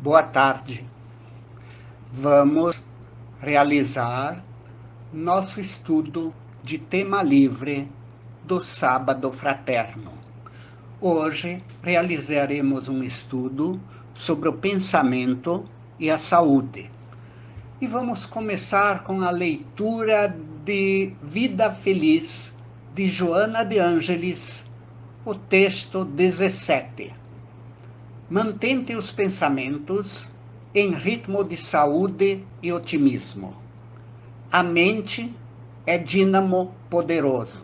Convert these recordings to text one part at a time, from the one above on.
Boa tarde. Vamos realizar nosso estudo de tema livre do Sábado Fraterno. Hoje realizaremos um estudo sobre o pensamento e a saúde. E vamos começar com a leitura de Vida Feliz, de Joana de Ângelis, o texto 17. Mantente os pensamentos em ritmo de saúde e otimismo. A mente é dínamo poderoso.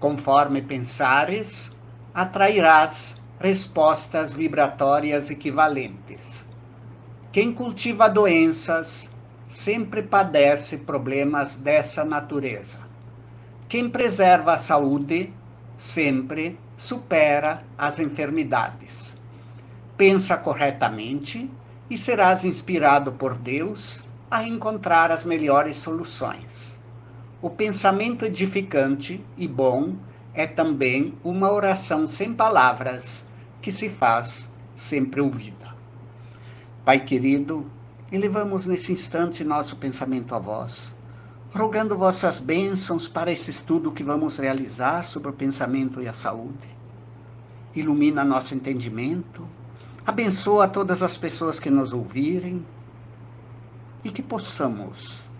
Conforme pensares, atrairás respostas vibratórias equivalentes. Quem cultiva doenças sempre padece problemas dessa natureza. Quem preserva a saúde sempre supera as enfermidades. Pensa corretamente e serás inspirado por Deus a encontrar as melhores soluções. O pensamento edificante e bom é também uma oração sem palavras que se faz sempre ouvida. Pai querido, elevamos nesse instante nosso pensamento a vós, rogando vossas bênçãos para esse estudo que vamos realizar sobre o pensamento e a saúde. Ilumina nosso entendimento, abençoa todas as pessoas que nos ouvirem e que possamos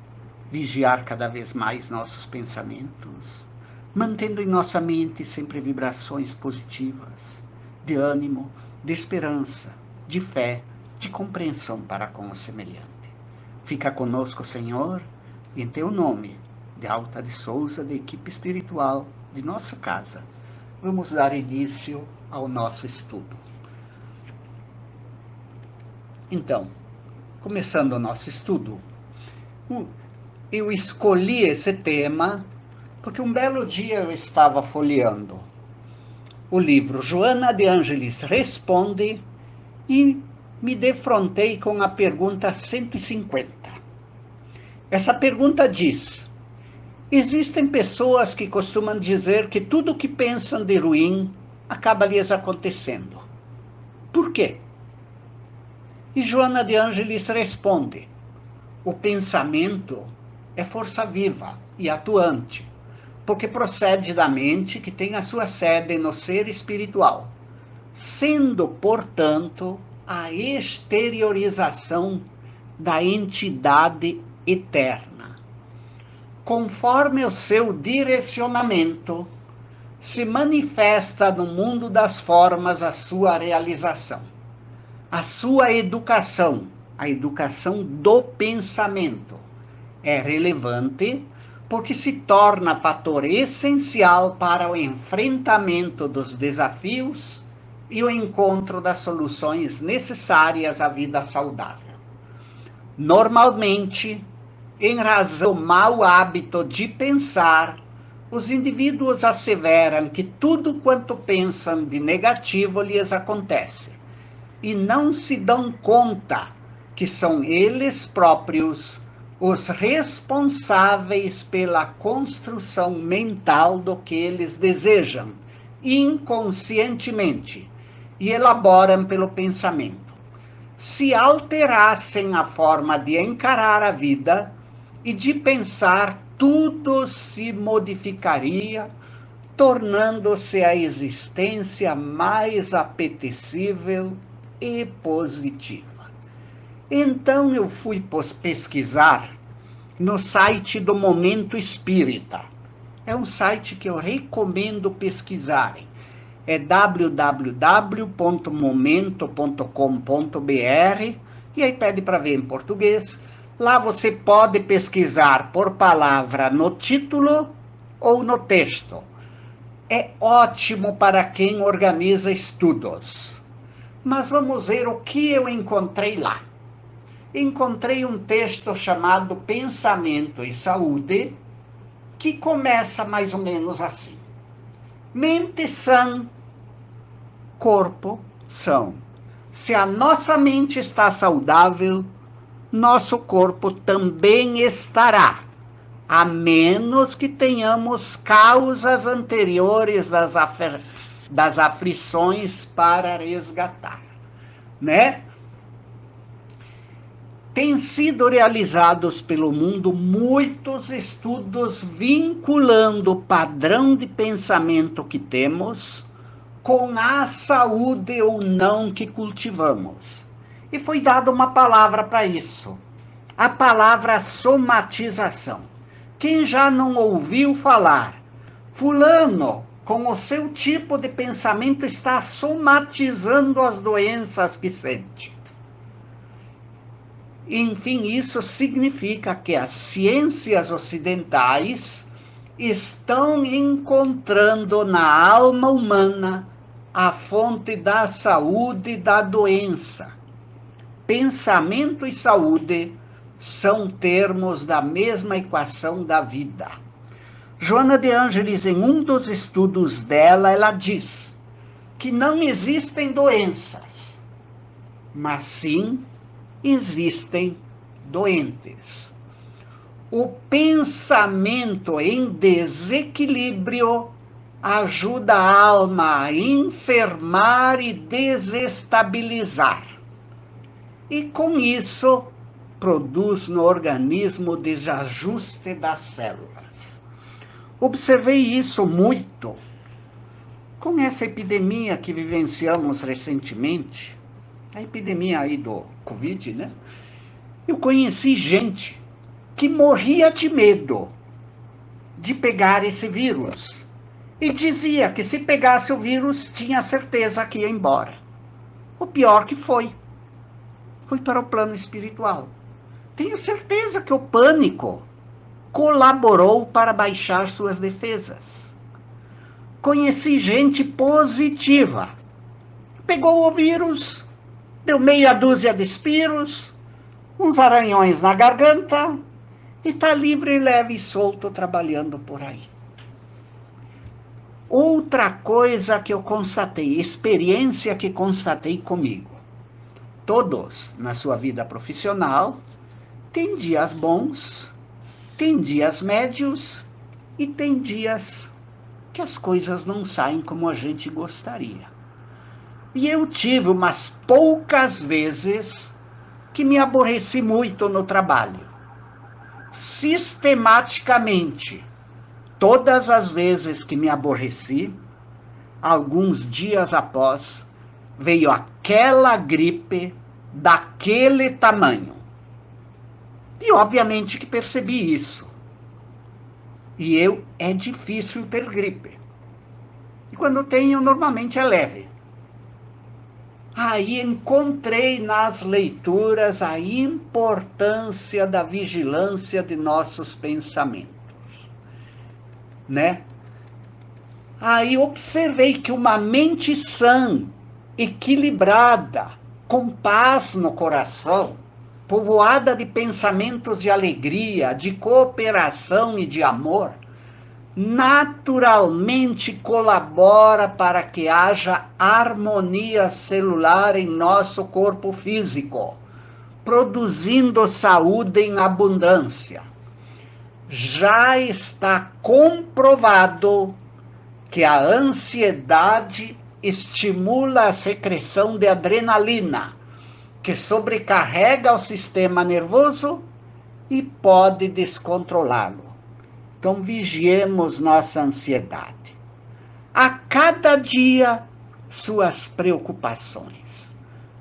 vigiar cada vez mais nossos pensamentos, mantendo em nossa mente sempre vibrações positivas, de ânimo, de esperança, de fé, de compreensão para com o semelhante. Fica conosco, Senhor, e em teu nome, de Alta de Souza, da equipe espiritual de nossa casa, vamos dar início ao nosso estudo. Então, começando o nosso estudo, eu escolhi esse tema porque um belo dia eu estava folheando o livro Joana de Ângelis Responde e me defrontei com a pergunta 150. Essa pergunta diz: existem pessoas que costumam dizer que tudo o que pensam de ruim acaba lhes acontecendo. Por quê? E Joana de Ângelis responde: o pensamento é força viva e atuante, porque procede da mente que tem a sua sede no ser espiritual, sendo, portanto, a exteriorização da entidade eterna. Conforme o seu direcionamento, se manifesta no mundo das formas a sua realização. A sua educação, a educação do pensamento, é relevante porque se torna fator essencial para o enfrentamento dos desafios e o encontro das soluções necessárias à vida saudável. Normalmente, em razão do mau hábito de pensar, os indivíduos asseveram que tudo quanto pensam de negativo lhes acontece, e não se dão conta que são eles próprios os responsáveis pela construção mental do que eles desejam, inconscientemente, e elaboram pelo pensamento. Se alterassem a forma de encarar a vida e de pensar, tudo se modificaria, tornando-se a existência mais apetecível e positiva. Então eu fui pesquisar no site do Momento Espírita. É um site que eu recomendo pesquisarem. É www.momento.com.br e aí pede para ver em português. Lá você pode pesquisar por palavra no título ou no texto. É ótimo para quem organiza estudos. Mas vamos ver o que eu encontrei lá. Encontrei um texto chamado Pensamento e Saúde, que começa mais ou menos assim: mente sã, corpo são. Se a nossa mente está saudável, nosso corpo também estará, a menos que tenhamos causas anteriores das aflições para resgatar, né? têm sido realizados pelo mundo muitos estudos vinculando o padrão de pensamento que temos com a saúde ou não que cultivamos. E foi dada uma palavra para isso, a palavra somatização. Quem já não ouviu falar, fulano, com o seu tipo de pensamento, está somatizando as doenças que sente. Enfim, isso significa que as ciências ocidentais estão encontrando na alma humana a fonte da saúde e da doença. Pensamento e saúde são termos da mesma equação da vida. Joana de Ângeles, em um dos estudos dela, ela diz que não existem doenças, mas sim existem doentes. O pensamento em desequilíbrio ajuda a alma a enfermar e desestabilizar. E com isso, produz no organismo desajuste das células. Observei isso muito com essa epidemia que vivenciamos recentemente, a epidemia aí do Covid, né? Eu conheci gente que morria de medo de pegar esse vírus. E dizia que se pegasse o vírus, tinha certeza que ia embora. O pior que foi para o plano espiritual. Tenho certeza que o pânico colaborou para baixar suas defesas. Conheci gente positiva. Pegou o vírus, deu meia dúzia de espiros, uns aranhões na garganta, e está livre, leve e solto trabalhando por aí. Outra coisa que eu constatei, experiência que constatei comigo. Todos, na sua vida profissional, têm dias bons, têm dias médios e têm dias que as coisas não saem como a gente gostaria. E eu tive umas poucas vezes que me aborreci muito no trabalho. Sistematicamente, todas as vezes que me aborreci, alguns dias após, veio aquela gripe daquele tamanho. E obviamente que percebi isso. E é difícil ter gripe. E quando tenho, normalmente é leve. Aí encontrei nas leituras a importância da vigilância de nossos pensamentos, né? Aí observei que uma mente sã, equilibrada, com paz no coração, povoada de pensamentos de alegria, de cooperação e de amor, naturalmente colabora para que haja harmonia celular em nosso corpo físico, produzindo saúde em abundância. Já está comprovado que a ansiedade estimula a secreção de adrenalina, que sobrecarrega o sistema nervoso e pode descontrolá-lo. Então, vigiemos nossa ansiedade. A cada dia, suas preocupações.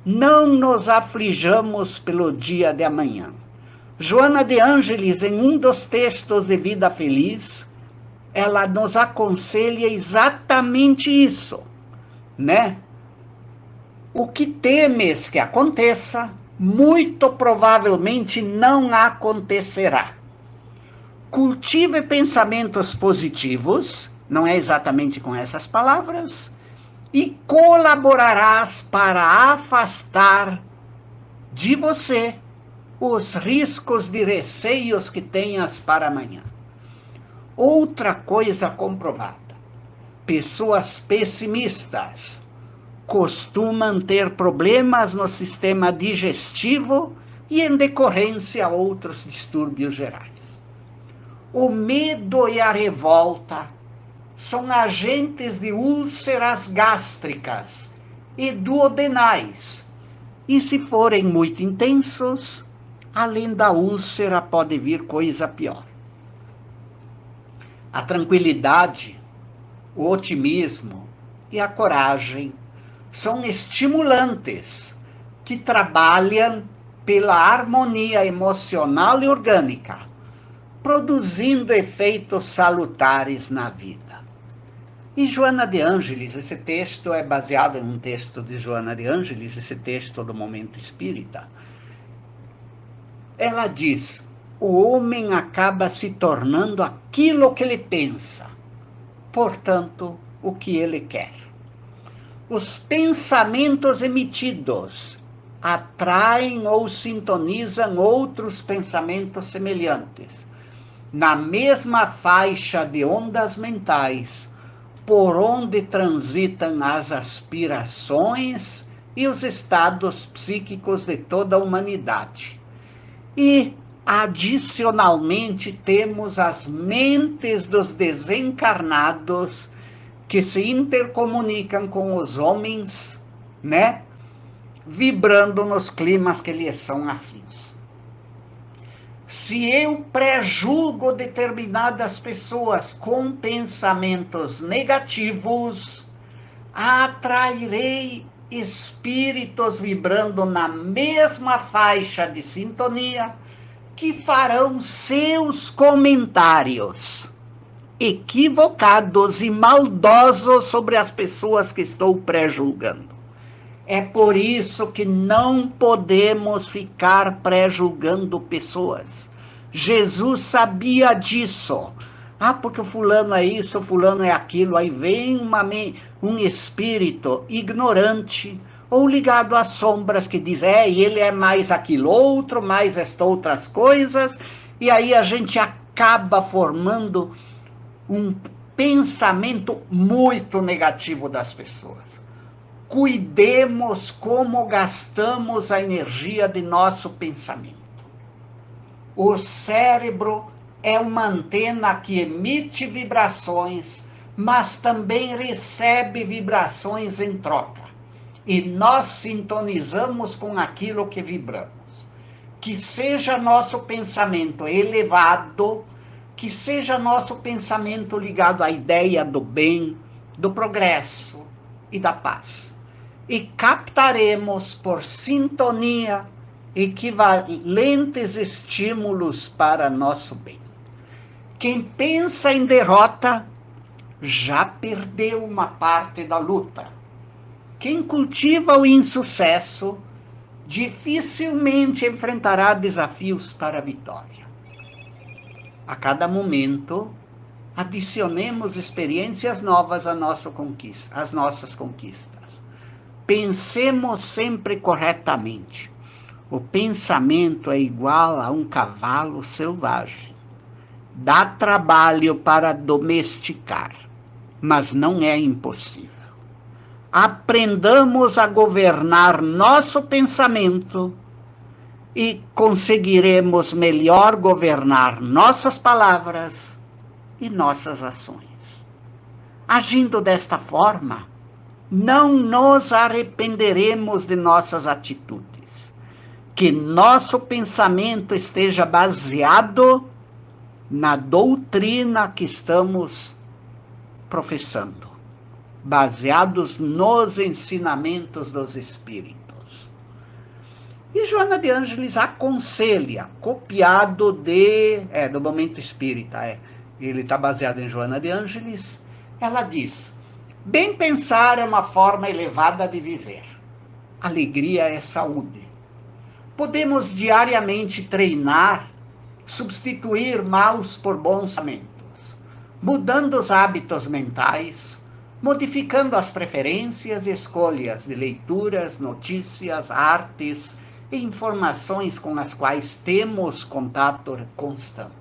Não nos aflijamos pelo dia de amanhã. Joana de Ângeles, em um dos textos de Vida Feliz, ela nos aconselha exatamente isso, né? O que temes que aconteça, muito provavelmente não acontecerá. Cultive pensamentos positivos, não é exatamente com essas palavras, e colaborarás para afastar de você os riscos de receios que tenhas para amanhã. Outra coisa comprovada, pessoas pessimistas costumam ter problemas no sistema digestivo e, em decorrência, outros distúrbios gerais. O medo e a revolta são agentes de úlceras gástricas e duodenais, e se forem muito intensos, além da úlcera pode vir coisa pior. A tranquilidade, o otimismo e a coragem são estimulantes que trabalham pela harmonia emocional e orgânica, produzindo efeitos salutares na vida. E Joana de Ângelis, esse texto é baseado em um texto de Joana de Ângelis, esse texto do Momento Espírita. Ela diz: o homem acaba se tornando aquilo que ele pensa, portanto, o que ele quer. Os pensamentos emitidos atraem ou sintonizam outros pensamentos semelhantes, na mesma faixa de ondas mentais, por onde transitam as aspirações e os estados psíquicos de toda a humanidade. E, adicionalmente, temos as mentes dos desencarnados que se intercomunicam com os homens, né? Vibrando nos climas que lhes são afins. Se eu pré-julgo determinadas pessoas com pensamentos negativos, atrairei espíritos vibrando na mesma faixa de sintonia que farão seus comentários equivocados e maldosos sobre as pessoas que estou pré-julgando. É por isso que não podemos ficar pré-julgando pessoas. Jesus sabia disso. Porque o fulano é isso, o fulano é aquilo. Aí vem um espírito ignorante ou ligado às sombras que diz, ele é mais aquilo outro, mais estas outras coisas. E aí a gente acaba formando um pensamento muito negativo das pessoas. Cuidemos como gastamos a energia de nosso pensamento. O cérebro é uma antena que emite vibrações, mas também recebe vibrações em troca. E nós sintonizamos com aquilo que vibramos. Que seja nosso pensamento elevado, que seja nosso pensamento ligado à ideia do bem, do progresso e da paz. E captaremos por sintonia equivalentes estímulos para nosso bem. Quem pensa em derrota já perdeu uma parte da luta. Quem cultiva o insucesso dificilmente enfrentará desafios para a vitória. A cada momento, adicionemos experiências novas às nossas conquistas. Pensemos sempre corretamente. O pensamento é igual a um cavalo selvagem. Dá trabalho para domesticar, mas não é impossível. Aprendamos a governar nosso pensamento e conseguiremos melhor governar nossas palavras e nossas ações. Agindo desta forma, não nos arrependeremos de nossas atitudes. Que nosso pensamento esteja baseado na doutrina que estamos professando, baseados nos ensinamentos dos Espíritos. E Joana de Ângelis aconselha, copiado do Momento Espírita, ele está baseado em Joana de Ângelis, ela diz: bem pensar é uma forma elevada de viver. Alegria é saúde. Podemos diariamente treinar, substituir maus por bons pensamentos, mudando os hábitos mentais, modificando as preferências e escolhas de leituras, notícias, artes e informações com as quais temos contato constante.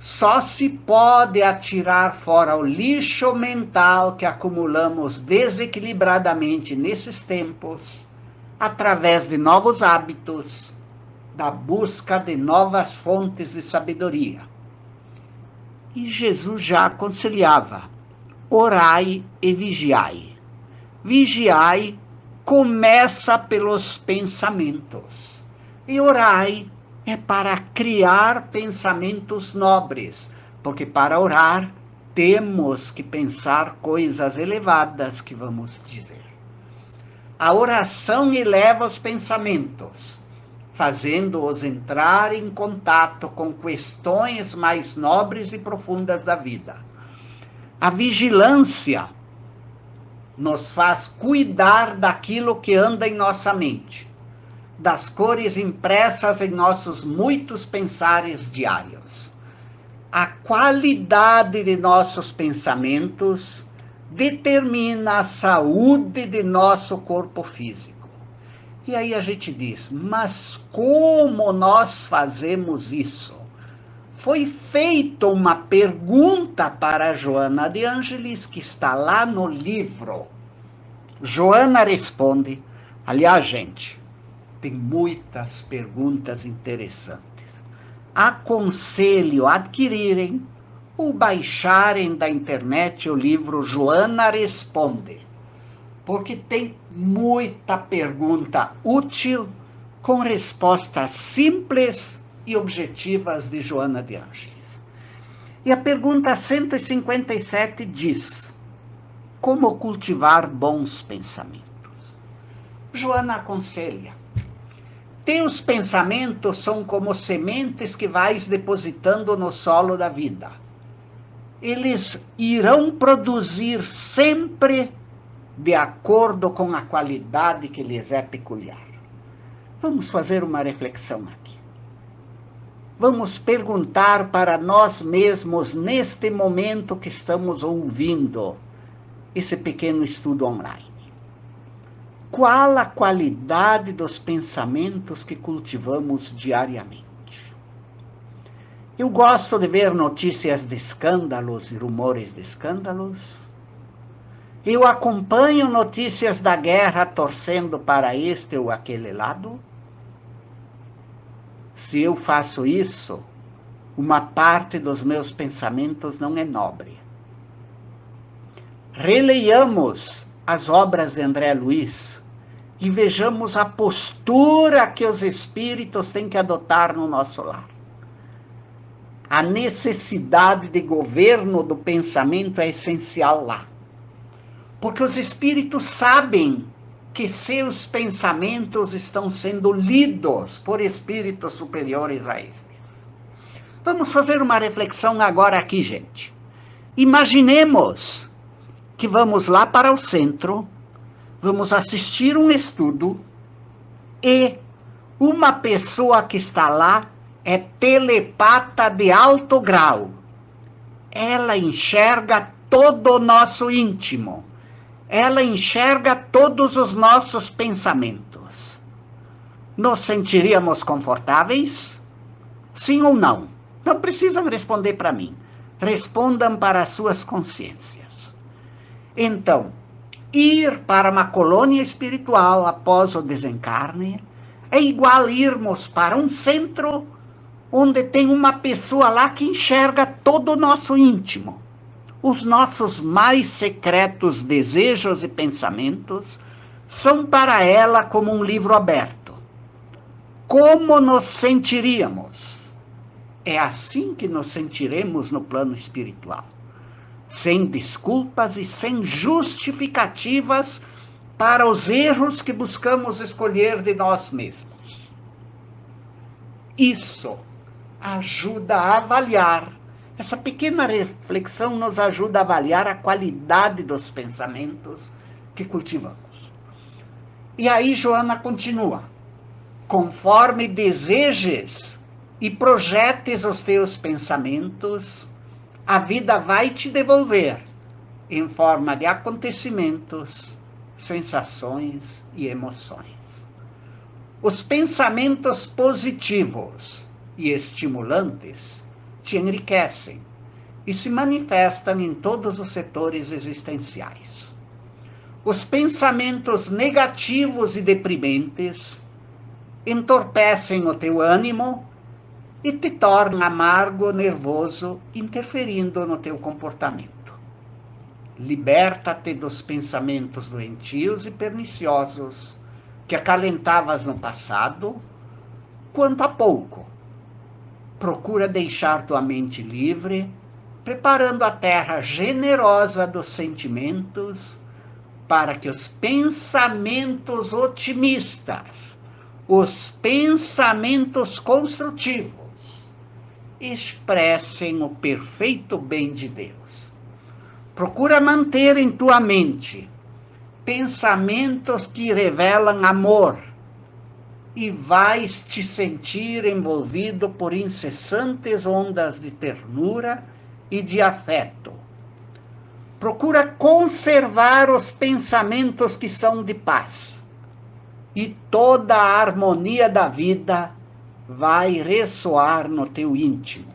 Só se pode atirar fora o lixo mental que acumulamos desequilibradamente nesses tempos, através de novos hábitos, da busca de novas fontes de sabedoria. E Jesus já aconselhava: orai e vigiai. Vigiai começa pelos pensamentos. E orai é para criar pensamentos nobres, porque para orar temos que pensar coisas elevadas que vamos dizer. A oração eleva os pensamentos, fazendo-os entrar em contato com questões mais nobres e profundas da vida. A vigilância nos faz cuidar daquilo que anda em nossa mente, das cores impressas em nossos muitos pensares diários. A qualidade de nossos pensamentos determina a saúde de nosso corpo físico. E aí a gente diz, mas como nós fazemos isso? Foi feita uma pergunta para Joana de Ângelis, que está lá no livro. Joana responde. Aliás, gente, tem muitas perguntas interessantes. Aconselho a adquirirem ou baixarem da internet o livro Joana Responde, porque tem muita pergunta útil com respostas simples e objetivas de Joana de Ângelis. E a pergunta 157 diz: como cultivar bons pensamentos? Joana aconselha: teus pensamentos são como sementes que vais depositando no solo da vida. Eles irão produzir sempre de acordo com a qualidade que lhes é peculiar. Vamos fazer uma reflexão aqui. Vamos perguntar para nós mesmos, neste momento que estamos ouvindo esse pequeno estudo online: qual a qualidade dos pensamentos que cultivamos diariamente? Eu gosto de ver notícias de escândalos e rumores de escândalos. Eu acompanho notícias da guerra torcendo para este ou aquele lado. Se eu faço isso, uma parte dos meus pensamentos não é nobre. Releiamos as obras de André Luiz e vejamos a postura que os espíritos têm que adotar no nosso lar. A necessidade de governo do pensamento é essencial lá. Porque os espíritos sabem que seus pensamentos estão sendo lidos por espíritos superiores a eles. Vamos fazer uma reflexão agora aqui, gente. Imaginemos que vamos lá para o centro, vamos assistir um estudo e uma pessoa que está lá é telepata de alto grau. Ela enxerga todo o nosso íntimo. Ela enxerga todos os nossos pensamentos. Nos sentiríamos confortáveis? Sim ou não? Não precisam responder para mim. Respondam para as suas consciências. Então, ir para uma colônia espiritual após o desencarne é igual irmos para um centro onde tem uma pessoa lá que enxerga todo o nosso íntimo. Os nossos mais secretos desejos e pensamentos são para ela como um livro aberto. Como nos sentiríamos? É assim que nos sentiremos no plano espiritual. Sem desculpas e sem justificativas para os erros que buscamos escolher de nós mesmos. Isso ajuda a avaliar. Essa pequena reflexão nos ajuda a avaliar a qualidade dos pensamentos que cultivamos. E aí Joana continua: conforme desejes e projetes os teus pensamentos, a vida vai te devolver em forma de acontecimentos, sensações e emoções. Os pensamentos positivos e estimulantes te enriquecem e se manifestam em todos os setores existenciais. Os pensamentos negativos e deprimentes entorpecem o teu ânimo e te tornam amargo, nervoso, interferindo no teu comportamento. Liberta-te dos pensamentos doentios e perniciosos que acalentavas no passado, quanto a pouco. Procura deixar tua mente livre, preparando a terra generosa dos sentimentos, para que os pensamentos otimistas, os pensamentos construtivos, expressem o perfeito bem de Deus. Procura manter em tua mente pensamentos que revelam amor, e vais te sentir envolvido por incessantes ondas de ternura e de afeto. Procura conservar os pensamentos que são de paz, e toda a harmonia da vida vai ressoar no teu íntimo.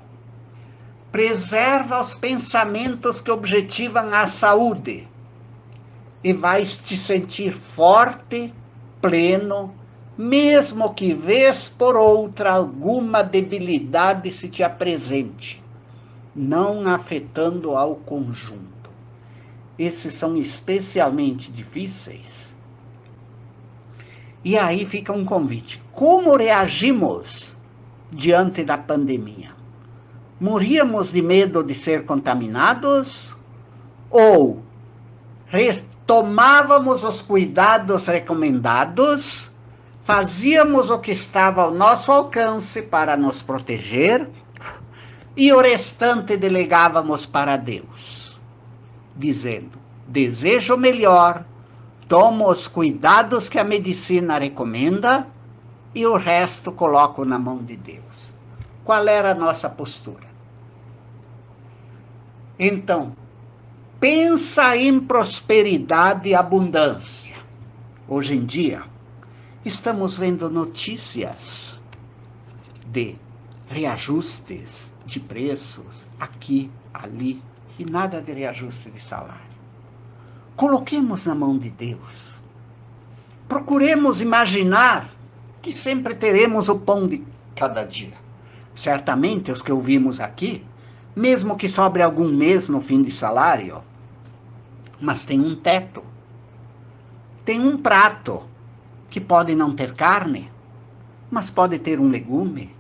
Preserva os pensamentos que objetivam a saúde, e vais te sentir forte, pleno, mesmo que vez por outra alguma debilidade se te apresente, não afetando ao conjunto. Esses são especialmente difíceis. E aí fica um convite. Como reagimos diante da pandemia? Morríamos de medo de ser contaminados? Ou retomávamos os cuidados recomendados, fazíamos o que estava ao nosso alcance para nos proteger, e o restante delegávamos para Deus, dizendo: desejo melhor, tomo os cuidados que a medicina recomenda, e o resto coloco na mão de Deus. Qual era a nossa postura? Então, pensa em prosperidade e abundância. Hoje em dia, estamos vendo notícias de reajustes de preços aqui, ali, e nada de reajuste de salário. Coloquemos na mão de Deus. Procuremos imaginar que sempre teremos o pão de cada dia. Certamente, os que ouvimos aqui, mesmo que sobre algum mês no fim de salário, mas tem um teto, tem um prato, que pode não ter carne, mas pode ter um legume,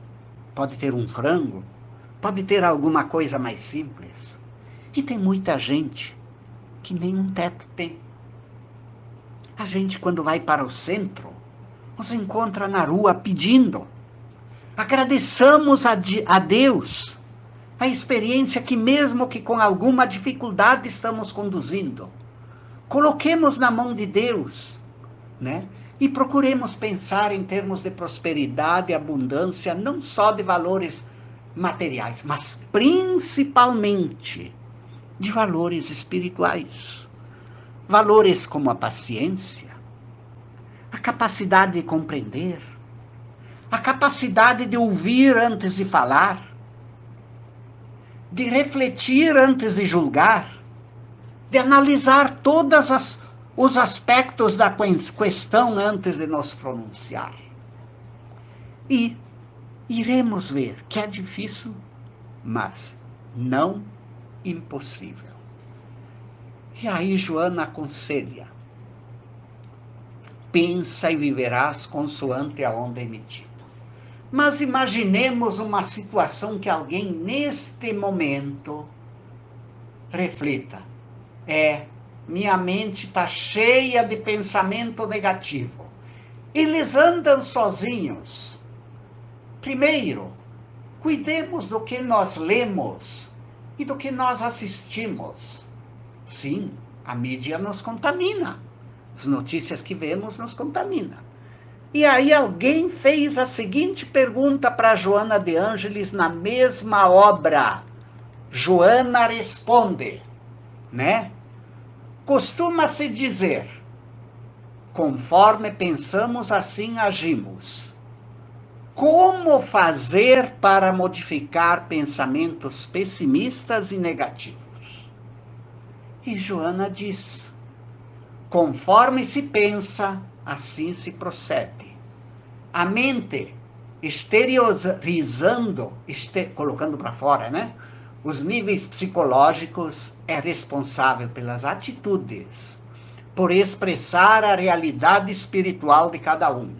pode ter um frango, pode ter alguma coisa mais simples. E tem muita gente que nem um teto tem. A gente, quando vai para o centro, nos encontra na rua pedindo. Agradeçamos a Deus a experiência que, mesmo que com alguma dificuldade, estamos conduzindo. Coloquemos na mão de Deus, né? E procuremos pensar em termos de prosperidade e abundância, não só de valores materiais, mas principalmente de valores espirituais. Valores como a paciência, a capacidade de compreender, a capacidade de ouvir antes de falar, de refletir antes de julgar, de analisar todos os aspectos da questão antes de nos pronunciar. E iremos ver que é difícil, mas não impossível. E aí Joana aconselha: pensa e viverás consoante a onda emitida. Mas imaginemos uma situação que alguém neste momento reflita: minha mente está cheia de pensamento negativo. Eles andam sozinhos. Primeiro, cuidemos do que nós lemos e do que nós assistimos. Sim, a mídia nos contamina. As notícias que vemos nos contaminam. E aí alguém fez a seguinte pergunta para Joana de Ângeles na mesma obra. Joana responde, né? Costuma-se dizer: conforme pensamos, assim agimos. Como fazer para modificar pensamentos pessimistas e negativos? E Joana diz: conforme se pensa, assim se procede. A mente, exteriorizando, colocando para fora, né? Os níveis psicológicos, é responsável pelas atitudes, por expressar a realidade espiritual de cada um.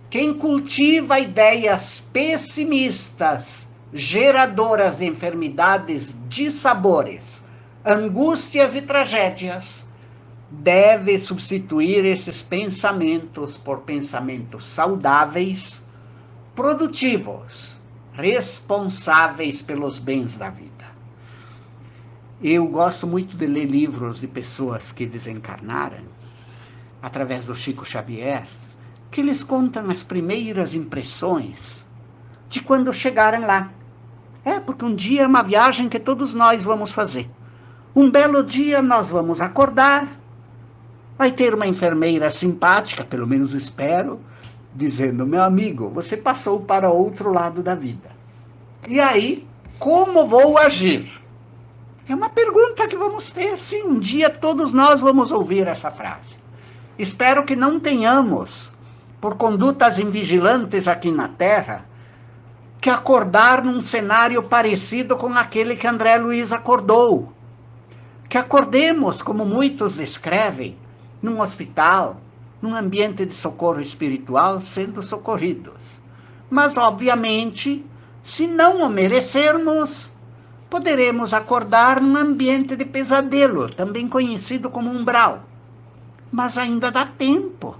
Quem cultiva ideias pessimistas, geradoras de enfermidades, dissabores, angústias e tragédias, deve substituir esses pensamentos por pensamentos saudáveis, produtivos, responsáveis pelos bens da vida. Eu gosto muito de ler livros de pessoas que desencarnaram, através do Chico Xavier, que eles contam as primeiras impressões de quando chegaram lá. Porque um dia é uma viagem que todos nós vamos fazer. Um belo dia nós vamos acordar, vai ter uma enfermeira simpática, pelo menos espero, dizendo: meu amigo, você passou para outro lado da vida. E aí, como vou agir? É uma pergunta que vamos ter. Sim, um dia todos nós vamos ouvir essa frase. Espero que não tenhamos, por condutas invigilantes aqui na Terra, que acordar num cenário parecido com aquele que André Luiz acordou. Que acordemos, como muitos descrevem, num hospital, num ambiente de socorro espiritual, sendo socorridos. Mas, obviamente, se não o merecermos, poderemos acordar num ambiente de pesadelo, também conhecido como umbral. Mas ainda dá tempo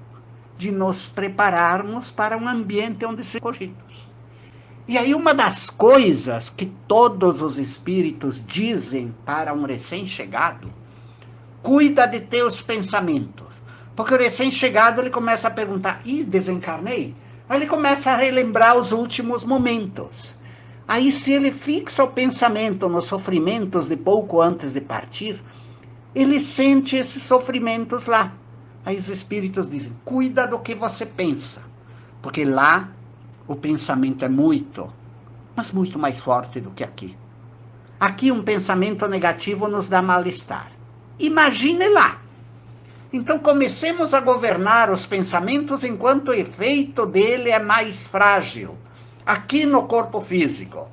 de nos prepararmos para um ambiente onde ser socorridos. E aí uma das coisas que todos os espíritos dizem para um recém-chegado: cuida de teus pensamentos. Porque o recém-chegado, ele começa a perguntar: desencarnei? Aí ele começa a relembrar os últimos momentos. Aí, se ele fixa o pensamento nos sofrimentos de pouco antes de partir, ele sente esses sofrimentos lá. Aí os espíritos dizem: cuida do que você pensa, porque lá o pensamento é muito, mas muito mais forte do que aqui. Aqui um pensamento negativo nos dá mal-estar. Imagine lá. Então comecemos a governar os pensamentos enquanto o efeito dele é mais frágil, aqui no corpo físico.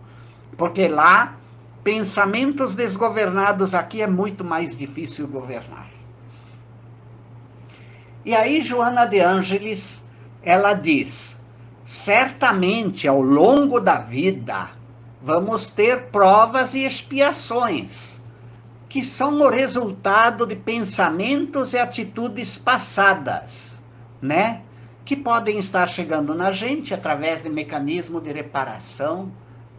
Porque lá, pensamentos desgovernados aqui é muito mais difícil governar. E aí Joana de Ângeles, ela diz: certamente ao longo da vida vamos ter provas e expiações, que são o resultado de pensamentos e atitudes passadas, né? Que podem estar chegando na gente através de mecanismo de reparação,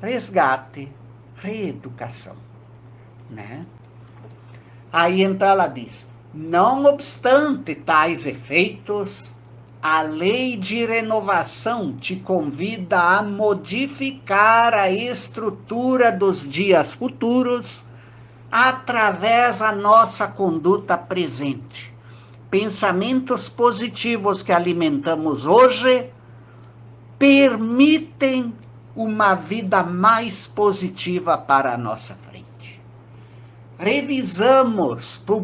resgate, reeducação, né? Aí então ela diz: não obstante tais efeitos, a lei de renovação te convida a modificar a estrutura dos dias futuros através da nossa conduta presente. Pensamentos positivos que alimentamos hoje permitem uma vida mais positiva para a nossa frente.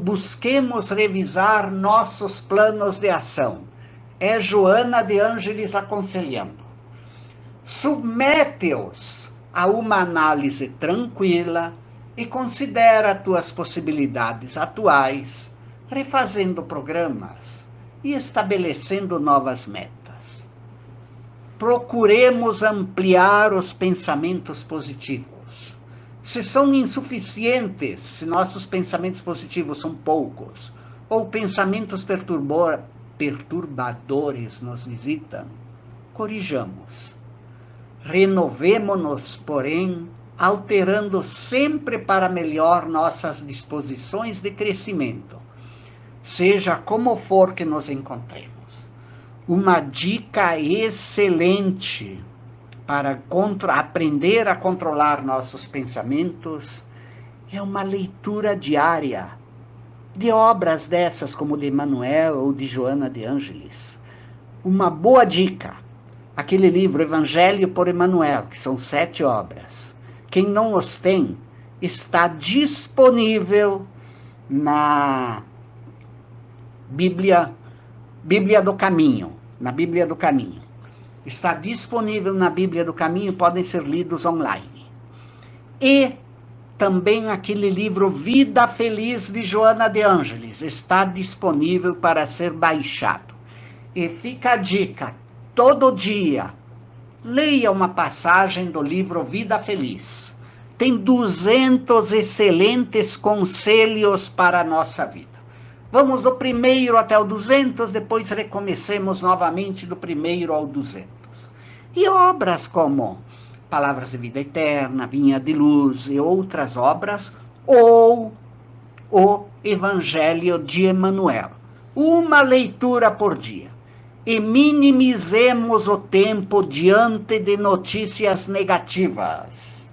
Busquemos revisar nossos planos de ação. É Joana de Ângeles aconselhando. Submete-os a uma análise tranquila e considera tuas possibilidades atuais, refazendo programas e estabelecendo novas metas. Procuremos ampliar os pensamentos positivos. Se são insuficientes, se nossos pensamentos positivos são poucos, ou pensamentos perturbadores nos visitam, corrijamos. Renovemo-nos, porém, alterando sempre para melhor nossas disposições de crescimento, seja como for que nos encontremos. Uma dica excelente para aprender a controlar nossos pensamentos é uma leitura diária de obras dessas como de Emmanuel ou de Joana de Ângeles. Uma boa dica, aquele livro Evangelho por Emmanuel, que são 7 obras. Quem não os tem, está disponível na Bíblia do Caminho, na Bíblia do Caminho. Está disponível na Bíblia do Caminho, podem ser lidos online. E também aquele livro Vida Feliz de Joana de Ângeles está disponível para ser baixado. E fica a dica, todo dia, leia uma passagem do livro Vida Feliz. Tem 200 excelentes conselhos para a nossa vida. Vamos do primeiro até o 200, depois recomecemos novamente do primeiro ao 200. E obras como Palavras de Vida Eterna, Vinha de Luz e outras obras, ou o Evangelho de Emmanuel. Uma leitura por dia. E minimizemos o tempo diante de notícias negativas.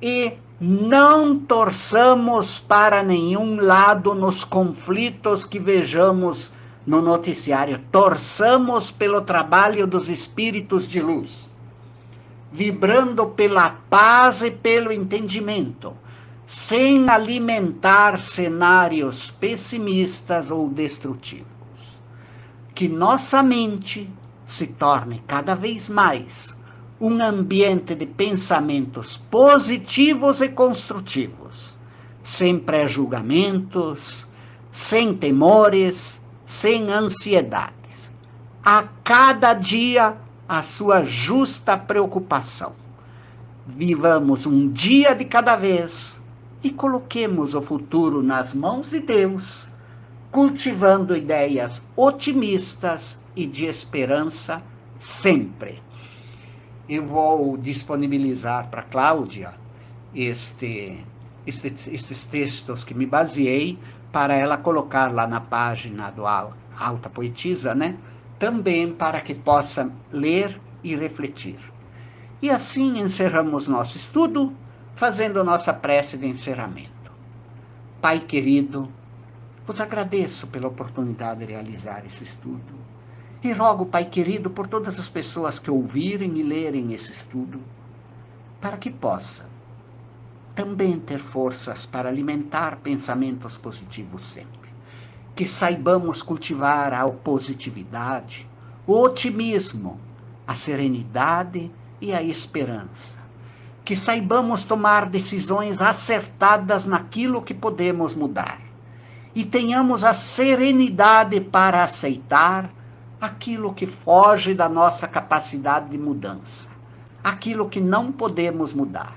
E não torçamos para nenhum lado nos conflitos que vejamos no noticiário. Torçamos pelo trabalho dos espíritos de luz, vibrando pela paz e pelo entendimento, sem alimentar cenários pessimistas ou destrutivos. Que nossa mente se torne cada vez mais um ambiente de pensamentos positivos e construtivos, sem pré-julgamentos, sem temores, sem ansiedades. A cada dia, a sua justa preocupação. Vivamos um dia de cada vez e coloquemos o futuro nas mãos de Deus, cultivando ideias otimistas e de esperança sempre. Eu vou disponibilizar para a Cláudia estes textos que me baseei para ela colocar lá na página do Alta Poetisa, né? Também para que possa ler e refletir. E assim encerramos nosso estudo, fazendo nossa prece de encerramento. Pai querido, vos agradeço pela oportunidade de realizar esse estudo. E rogo, Pai querido, por todas as pessoas que ouvirem e lerem esse estudo, para que possam também ter forças para alimentar pensamentos positivos sempre. Que saibamos cultivar a positividade, o otimismo, a serenidade e a esperança. Que saibamos tomar decisões acertadas naquilo que podemos mudar. E tenhamos a serenidade para aceitar aquilo que foge da nossa capacidade de mudança, aquilo que não podemos mudar.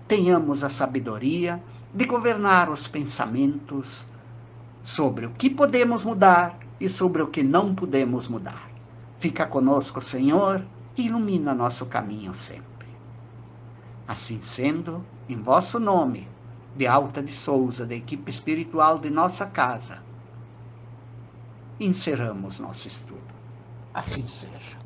Tenhamos a sabedoria de governar os pensamentos sobre o que podemos mudar e sobre o que não podemos mudar. Fica conosco, Senhor, e ilumina nosso caminho sempre. Assim sendo, em vosso nome, de Alta de Souza, da equipe espiritual de nossa casa, encerramos nosso estudo. Assim seja.